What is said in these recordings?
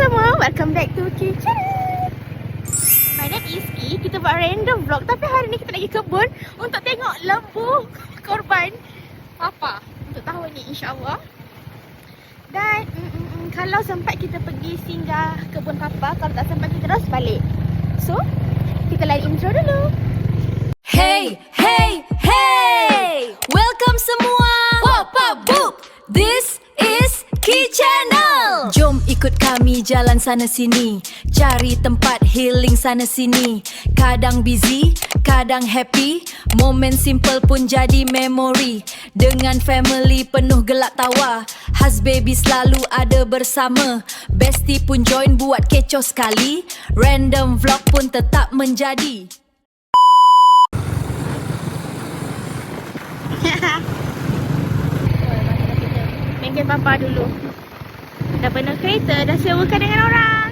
semua, welcome back to Kitchen. My name is Ki. Kita buat random vlog, tapi hari ni kita nak pergi kebun untuk tengok lembu korban Papa untuk tahun ni, insyaAllah. Dan kalau sempat kita pergi singgah kebun Papa, kalau tak sempat kita terus balik. So, kita lain intro dulu. Hey, hey, hey! Welcome semua! Papa Boop! This is Ki Channel! Jom ikut kami jalan sana sini, cari tempat healing sana sini. Kadang busy, kadang happy, momen simple pun jadi memori. Dengan family penuh gelak tawa, Hus baby selalu ada bersama. Bestie pun join buat kecoh sekali, random vlog pun tetap menjadi. Bengkel Papa dulu. Dah penuh kereta, dah sewakan dengan orang.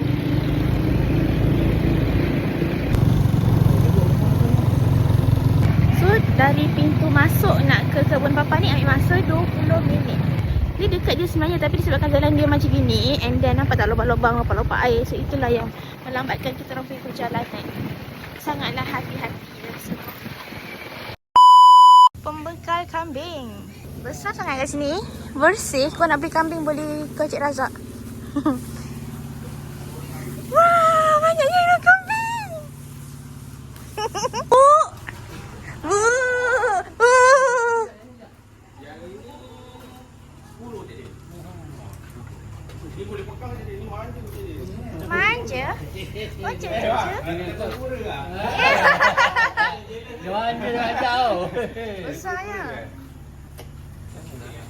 So, dari pintu masuk nak ke kebun Papa ni ambil masa 20 minit. Dia dekat je sebenarnya, tapi disebabkan jalan dia macam gini, and then nampak tak lubang-lubang, lubang-lubang air. So, itulah yang melambatkan kita orang punya perjalanan. Sangatlah hati-hati semua. Pembekal kambing. Besar sangat kat sini. Bersih. Kau nak beli kambing boleh ke Cik Razak. Wah, banyaknya ada kambing. Oh. Manja. Manja. Besarnya.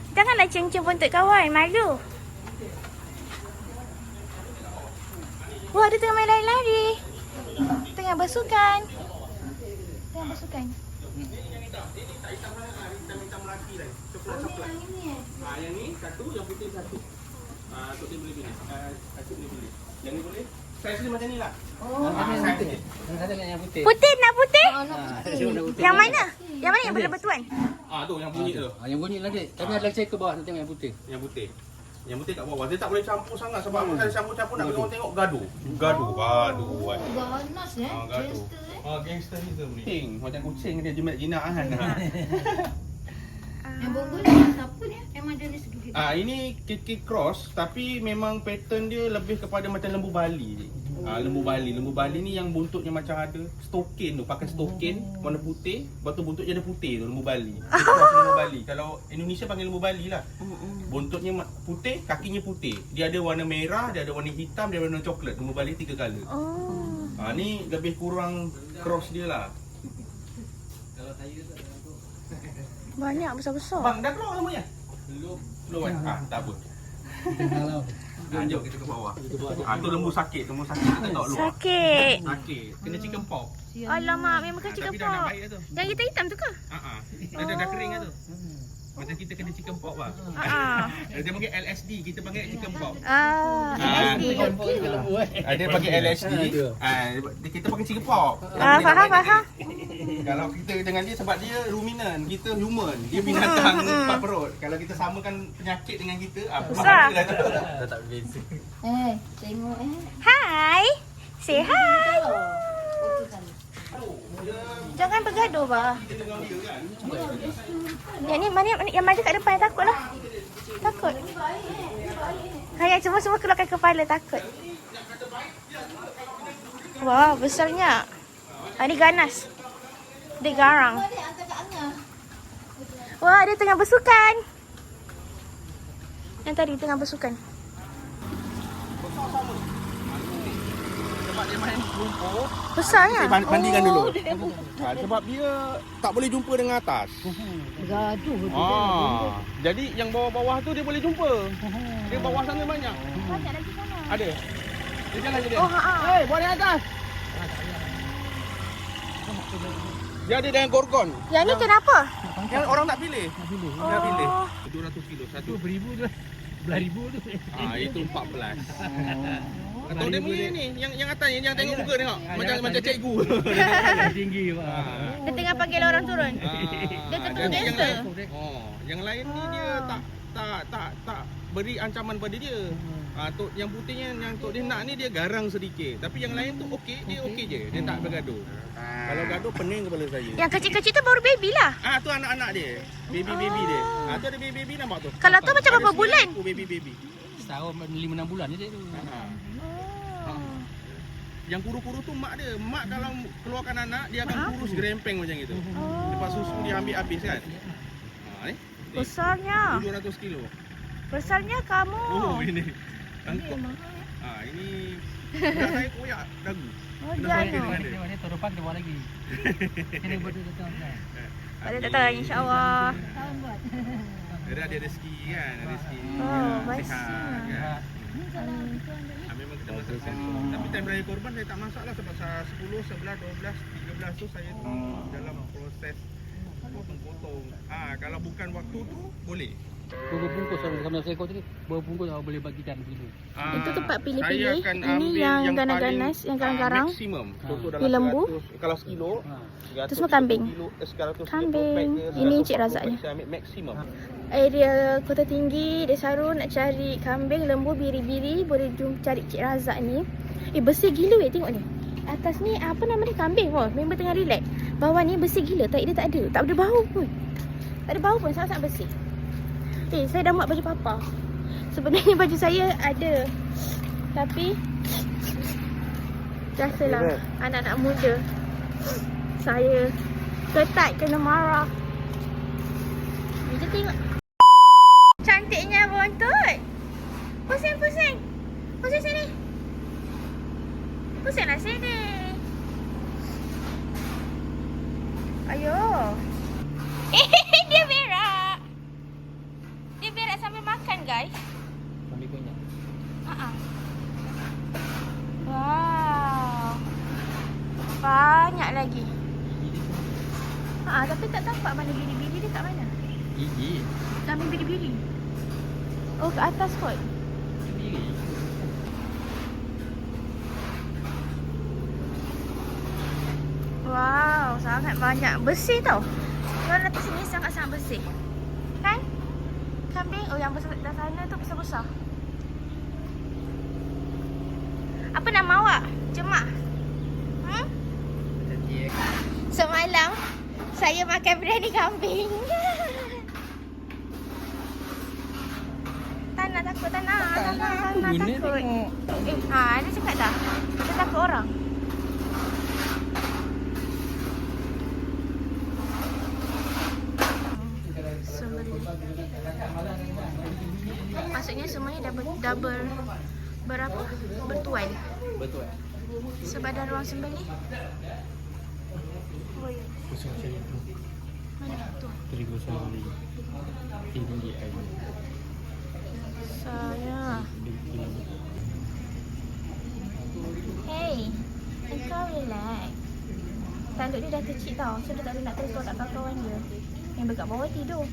Janganlah cium-cium buntut kawan, malu. Wah, dia tengah main lari-lari. Tengah bersukan. Tengah bersukan. Yang ni satu, yang putih satu. Tok dia boleh pilih. Acik boleh pilih. Yang ni boleh. Saiz dia macam ni lah. Yang putih. Putih nak putih? Putih. Yang mana? Yang mana yang berlebat-lebat? Tu yang bunyi tu. Yang bunyi lah dik. Tapi ada check ke bawah nak tengok yang putih. Yang putih. Yang putih kat bawah. Dia tak boleh campur sangat sebab kalau dia campur-campur nak bagi orang tengok gaduh. Gaduh. Ganas Gaduh. Gangster ni tu ni. Macam kucing dia jimat-jinak kan. Yang bonggol ni siapa dia? Memang dia ni segi. Ini KK cross tapi memang pattern dia lebih kepada macam lembu Bali. Lembu Bali. Lembu Bali ni yang buntutnya macam ada stokin tu, pakai stokin warna putih, lepas tu buntutnya ada putih tu, lembu Bali. Dia cross lembu Bali. Kalau Indonesia panggil lembu Bali lah. Buntutnya putih, kakinya putih. Dia ada warna merah, dia ada warna hitam, dia ada warna coklat. Lembu Bali 3 color. Ni lebih kurang cross dia lah. Banyak besar-besar. Bang, dah keluar lembunya? Belum kan? Tak apa. Jom kita ke bawah. Tu lembu sakit, lembu sakit kita tak keluar. Sakit. Sakit. Kena chicken pox. Alamak, memang kan chicken Tapi dah nak pox. baik dah tu. Yang hitam-hitam tu ke? Dah kering dah tu. Macam kita kena chicken pox lah. Dia panggil LSD, kita panggil chicken pox. LSD. Dia panggil LSD. Kita panggil chicken pox. Faham. Kalau kita dengan dia sebab dia ruminant, kita human. Dia binatang empat perut. Kalau kita samakan penyakit dengan kita, Besar. tak beza. Tengok Hai. Say hi. Jangan bergaduh, bah. Yang ni mana yang maju kat depan, takutlah. Takut. Hai, semua keluarkan kepala, takut. Wah, besarnya. Ini ganas. Dia garang. Wah, dia tengah bersukan. Yang tadi tengah bersukan. Sebab dia main lumpur. Besarnya. Bandingkan dulu. Sebab dia tak boleh jumpa dengan atas. Gaduh. Jadi yang bawah-bawah tu dia boleh jumpa. Dia bawah sana banyak. Banyak lagi sana. Ada. Dia jalan je dia. Hey, buat yang atas. Dia ada dengan gorgon. Yang ni kenapa? Yang orang tak pilih. Tak pilih. 200 kilo satu. Beribu tu. Belah ribu tu. Itu 14. Atau dia punya ni, yang atas yang tengok muka tengok. Macam cikgu. Tinggi pak. Dia tengah panggil orang turun. Dia ketua gangster. Yang lain ni dia tak beri ancaman pada dia. Tok yang putihnya yang tok dia nak ni dia garang sedikit. Tapi yang lain tu okey, dia okey je. Dia tak bergaduh. Kalau gaduh pening kepala saya. Yang kecil-kecil tu baru baby lah. Tu anak-anak dia. Baby-baby dia. Tu ada baby-baby nampak tu. Kalau tu macam berapa bulan? Tu baby-baby. Setahun 5-6 bulan je tu. Yang kuru-kuru tu mak dia. Mak kalau keluarkan anak dia akan kurus gerempeng macam itu. Lepas susu dia ambil habis kan. Ni. Besarnya. 700 kilo. Besarnya kamu. Ini. Tangkap. Ini berat saya koyak dagu. Oh, Kena jangan. songket dengan dia. Ini tahun depan dia buat lagi. Kena buat tu tahun depan. Tak tahu insya-Allah. Dia ada rezeki kan, rezeki. baik. Sihat kan. Memang kita masak. Tapi time raya korban saya tak masak lah sebab 10, 11, 12, 13 tu saya tu dalam proses potong-potong. Kalau bukan waktu tu boleh. Berapa bungkus sama seekor tadi? Berapa bungkus awak boleh bagikan dulu? Itu tempat Saya pilih-pilih. akan Ini ambil yang paling, ganas-ganas, yang garang-garang. Maksimum. Contoh Di dalam lembu. 100, kalau sekilo. Itu semua kambing. 100 Kambing. Ini Encik Razaknya. Saya ambil maksimum. Area Kota Tinggi, Desaru nak cari kambing, lembu, biri-biri, boleh cari Cik Razak ni. Bersih gila tengok ni. Atas ni apa nama dia, kambing pun. Member tengah relax. Bawah ni bersih gila, tahi dia tak ada. Tak ada bau pun. Tak ada bau pun, sangat-sangat bersih. Saya dah muat baju papa. Sebenarnya baju saya ada. Tapi biasalah anak-anak muda. Saya ketat kena marah. Ni je tengok. Cantiknya bontot. Pusing-pusing. Pusing sini. Pusinglah sini. Ayo. Dia berak. Dia berak sambil makan, guys. Ambil kunyit. Wow. Banyak lagi. Tapi tak tampak mana biri-biri dia kat mana. Gigi. Kambing biri-biri. Oh, ke atas kot. Biri. Wow, sangat banyak. Bersih tau. Kalau atas sini sangat-sangat bersih. Kan? Kambing, yang besar dah sana tu besar-besar. Apa nama awak? Jemaah? Semalam saya makan biryani kambing. Tak nak takut, tak nak takut. Dia cakap dah. Dia takut orang. Maksudnya semuanya dah berapa? Bertuan. Betul. Sebadan ruang sembelih. Oh ya. Kosong cari tu. Mana tu? Terigu sembeli. Tinggi air. Saya. Hey, kau relax. Tanduk dia dah kecil tau. So dia tak ada nak terus kat kawan-kawan dia. Yang dekat bawah tidur.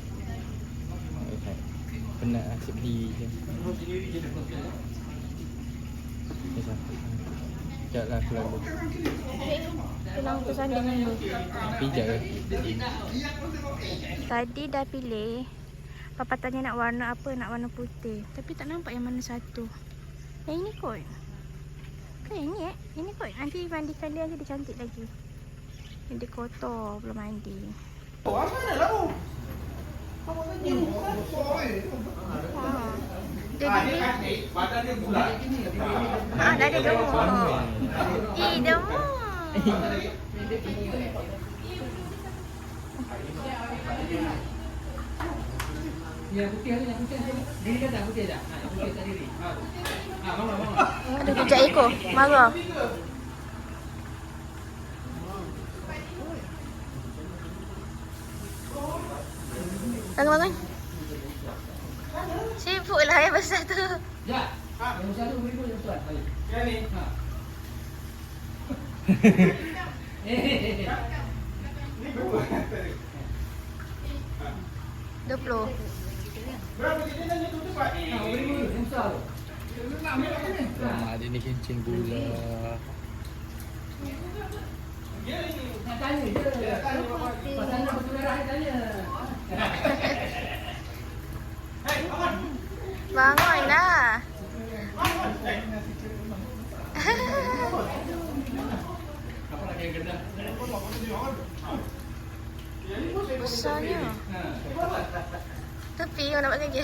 Penat asyik beli je. Sekejaplah aku lalu. Pulang tersanding dulu. Pijak ke? Tadi dah pilih. Papa tanya nak warna apa, nak warna putih. Tapi tak nampak yang mana satu. Yang ini kot. Kan ini Ini kot. Nanti mandikan dia, nanti dia cantik lagi. Yang dia kotor, belum mandi. Apa nak lalu? Dia Adik-adik, badan dia bulat. dah ada gemuk. Gemuk. Yang putih ada, yang putih ada. Diri kan tak putih tak? Yang putih tak diri. Mama. Dia pijak ekor. Marah. Bangun. Sibuk lah yang besar tu. Ya. Yang besar tu beribu yang besar. Yang ni. 20. Berapa dia tanya tu cepat ni? Beribu yang besar tu. Adik ni kencing gula. Nak tanya je. Pasal nak betul darah tanya. Bangun lah. Apa lagi yang kena? Besarnya. Tapi orang nak buat kerja.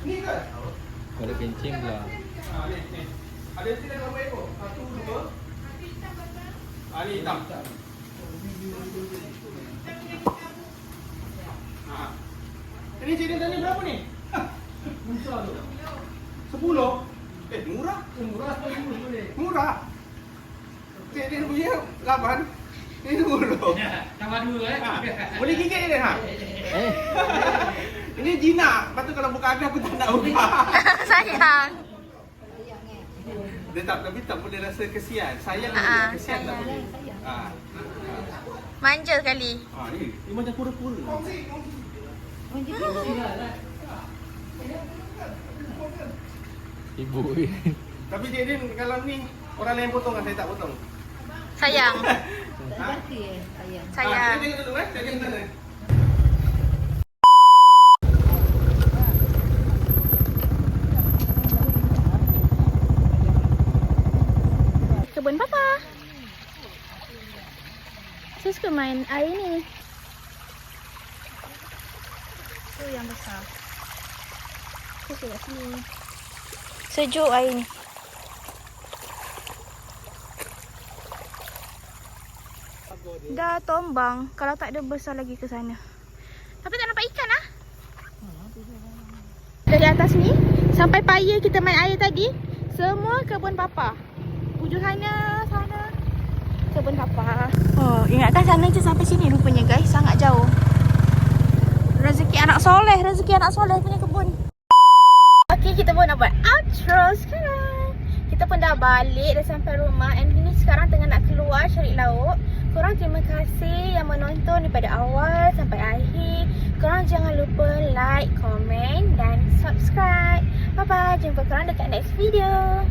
Ni ke? Ada kencing pula. Ni. Ada sini ada berapa ekor? 1, 2. Ni hitam. Ini jadi tadi berapa ni? 10. Murah. Murah. Dia punya 8. Ini 10. Tambah 2 Boleh gigit dia ha? Ini jinak. Lepas tu kalau buka habis aku tak nak buka. Sayang. Dia tapi tak boleh rasa kesian. Sayang kesian tak boleh. Manja sekali. Ni macam kura-kura. Ibu. Tapi Cik Din kalau ni orang lain potong kan saya tak potong. Sayang. Ha? Sayang. Tengok dulu saya tengok sana. Kebun papa. Saya suka main air ni. Tu yang besar. Saya suka kat sini. Sejuk air ni. Dah tombang. Kalau tak ada besar lagi ke sana. Tapi tak nampak ikan lah. Dari atas ni sampai paya kita main air tadi, semua kebun papa. Hujung sana kebun papa. Oh, ingatkan sana je sampai sini rupanya guys, sangat jauh. Rezeki anak soleh punya kebun. Okey, kita pun nak buat outro sekarang. Kita pun dah balik, dah sampai rumah and ini sekarang tengah nak keluar cari lauk. Korang terima kasih yang menonton daripada awal sampai akhir. Korang jangan lupa like, komen dan subscribe. Bye bye, jumpa korang dekat next video.